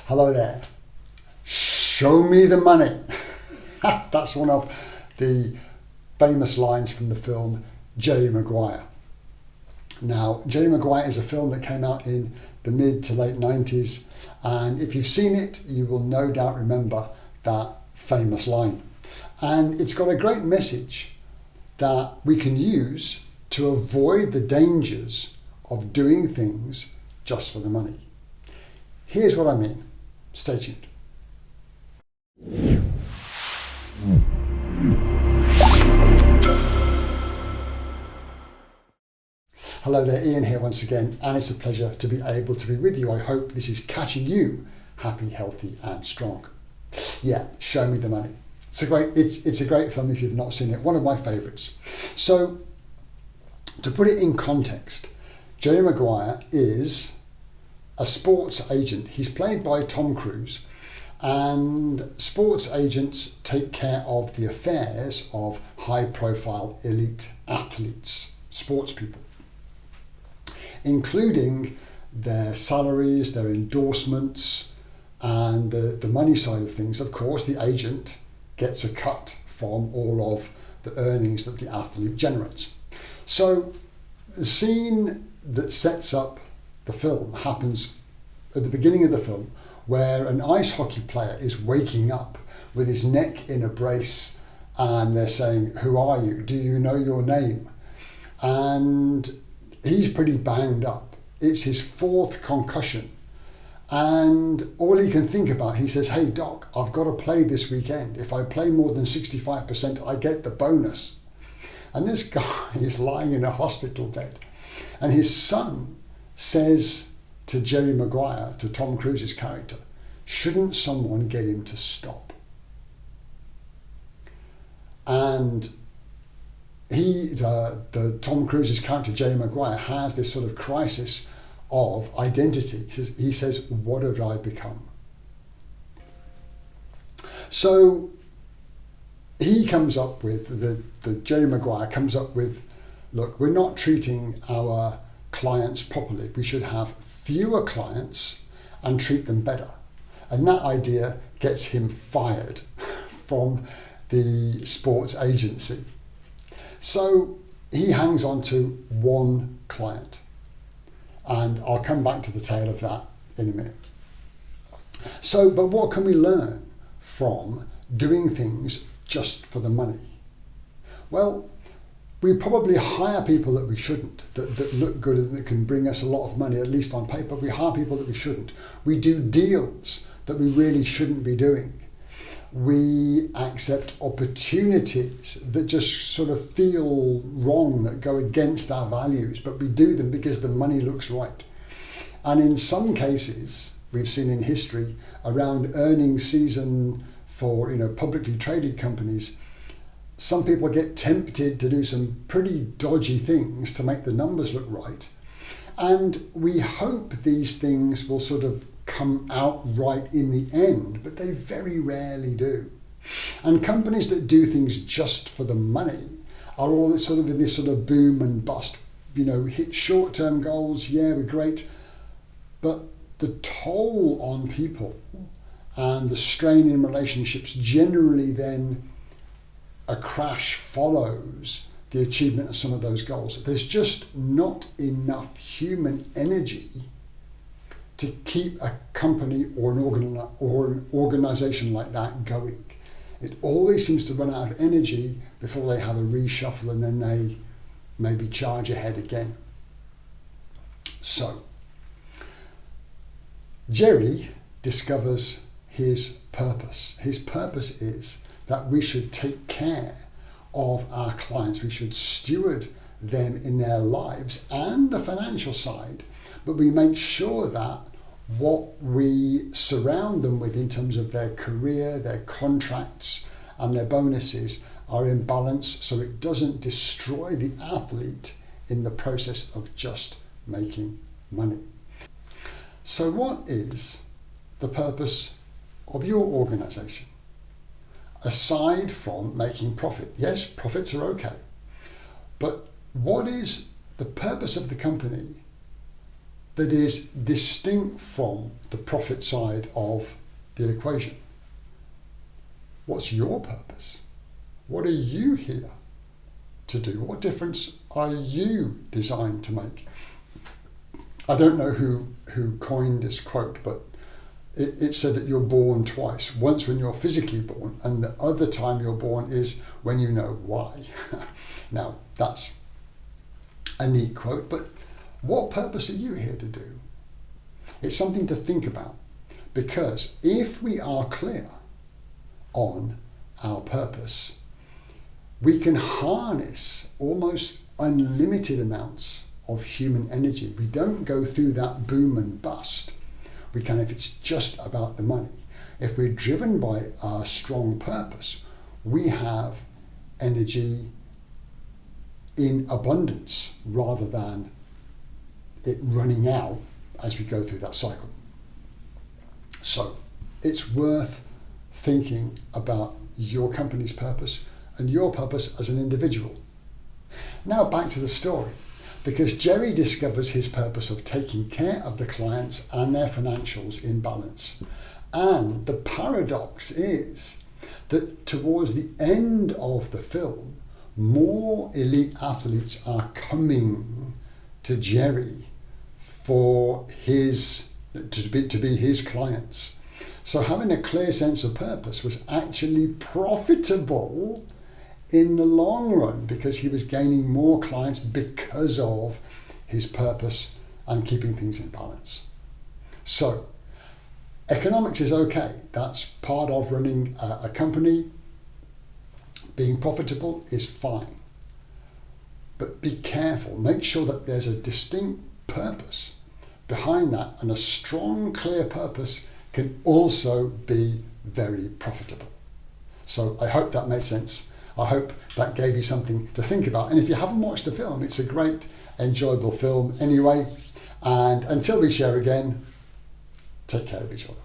Hello there. Show me the money. That's one of the famous lines from the film Jerry Maguire. Now, Jerry Maguire is a film that came out in the mid to late 90s, and if you've seen it, you will no doubt remember that famous line. And it's got a great message that we can use to avoid the dangers of doing things just for the money. Here's what I mean. Stay tuned. Hello there, Ian here once again, and it's a pleasure to be able to be with you. I hope this is catching you happy, healthy and strong. Yeah, Show Me the Money. It's a great film if you've not seen it, one of my favourites. So, to put it in context, Jerry Maguire is a sports agent. He's played by Tom Cruise, and sports agents take care of the affairs of high-profile elite athletes, sports people, including their salaries, their endorsements, and the money side of things. Of course, the agent gets a cut from all of the earnings that the athlete generates. So the scene that sets up the film happens at the beginning of the film, where an ice hockey player is waking up with his neck in a brace, and they're saying, "Who are you? Do you know your name?" And he's pretty banged up. It's his fourth concussion. And all he can think about, he says, "Hey doc, I've got to play this weekend. If I play more than 65%, I get the bonus." And this guy is lying in a hospital bed. And his son says to Jerry Maguire, to Tom Cruise's character, "Shouldn't someone get him to stop?" And the Tom Cruise's character, Jerry Maguire, has this sort of crisis of identity. He says, "What have I become?" So he comes up with, the Jerry Maguire comes up with, look, we're not treating our clients properly. We should have fewer clients and treat them better. And that idea gets him fired from the sports agency. So he hangs on to one client. And I'll come back to the tale of that in a minute. So, but what can we learn from doing things just for the money? Well, we probably hire people that we shouldn't, that look good and that can bring us a lot of money, at least on paper. We hire people that we shouldn't. We do deals that we really shouldn't be doing. We accept opportunities that just sort of feel wrong, that go against our values, but we do them because the money looks right. And in some cases, we've seen in history, around earnings season for publicly traded companies, some people get tempted to do some pretty dodgy things to make the numbers look right. And we hope these things will sort of come out right in the end, but they very rarely do. And companies that do things just for the money are all sort of in this sort of boom and bust, hit short-term goals, yeah, we're great, but the toll on people and the strain in relationships, generally then a crash follows the achievement of some of those goals. There's just not enough human energy to keep a company or an organization like that going. It always seems to run out of energy before they have a reshuffle, and then they maybe charge ahead again. So, Jerry discovers his purpose. His purpose is that we should take care of our clients. We should steward them in their lives and the financial side, but we make sure that what we surround them with in terms of their career, their contracts and their bonuses are in balance, so it doesn't destroy the athlete in the process of just making money. So what is the purpose of your organization? Aside from making profit, yes, profits are okay, but what is the purpose of the company that is distinct from the profit side of the equation. What's your purpose? What are you here to do? What difference are you designed to make? I don't know who coined this quote, but it said that you're born twice. Once when you're physically born, and the other time you're born is when you know why. Now, that's a neat quote, but what purpose are you here to do? It's something to think about, because if we are clear on our purpose, we can harness almost unlimited amounts of human energy. We don't go through that boom and bust. We can, if it's just about the money. If we're driven by a strong purpose, we have energy in abundance rather than it running out as we go through that cycle. So it's worth thinking about your company's purpose and your purpose as an individual. Now back to the story, because Jerry discovers his purpose of taking care of the clients and their financials in balance. And the paradox is that towards the end of the film, more elite athletes are coming to Jerry for to be his clients. So having a clear sense of purpose was actually profitable in the long run, because he was gaining more clients because of his purpose and keeping things in balance. So economics is okay. That's part of running a company. Being profitable is fine. But be careful. Make sure that there's a distinct purpose behind that, and a strong, clear purpose can also be very profitable. So I hope that made sense. I hope that gave you something to think about. And if you haven't watched the film, it's a great, enjoyable film anyway. And until we share again, take care of each other.